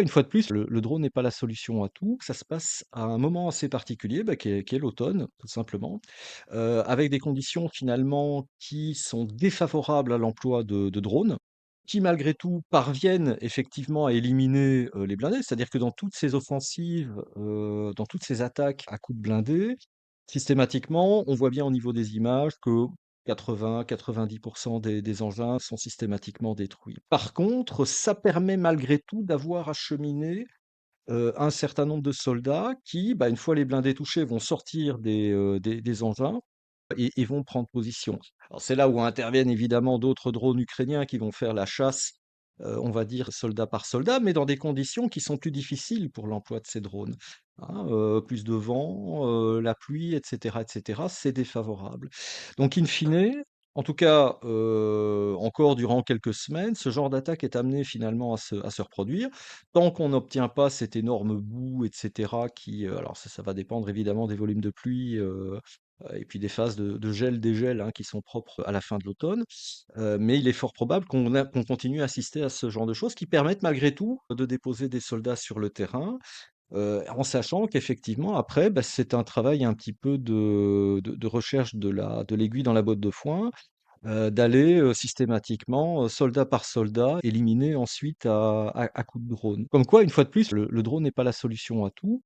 Une fois de plus, le drone n'est pas la solution à tout. Ça se passe à un moment assez particulier, qui est l'automne, tout simplement, avec des conditions finalement qui sont défavorables à l'emploi de drones, qui malgré tout parviennent effectivement à éliminer, les blindés. C'est-à-dire que dans toutes ces offensives, dans toutes ces attaques à coups de blindés, systématiquement, on voit bien au niveau des images que 80-90 des engins sont systématiquement détruits. Par contre, ça permet malgré tout d'avoir acheminé, un certain nombre de soldats qui, une fois les blindés touchés, vont sortir des engins et vont prendre position. Alors c'est là où interviennent évidemment d'autres drones ukrainiens qui vont faire la chasse, on va dire soldat par soldat, mais dans des conditions qui sont plus difficiles pour l'emploi de ces drones, hein, plus de vent, la pluie et cetera, c'est défavorable. Donc in fine, en tout cas, encore durant quelques semaines, ce genre d'attaque est amené finalement à se reproduire. Tant qu'on n'obtient pas cette énorme boue et cetera qui, alors ça va dépendre évidemment des volumes de pluie, et puis des phases de gel-dégel, hein, qui sont propres à la fin de l'automne. Mais il est fort probable qu'on continue à assister à ce genre de choses qui permettent malgré tout de déposer des soldats sur le terrain, en sachant qu'effectivement après, c'est un travail un petit peu de recherche de l'aiguille dans la botte de foin, d'aller, systématiquement, soldat par soldat, éliminer ensuite à coups de drone. Comme quoi, une fois de plus, le drone n'est pas la solution à tout.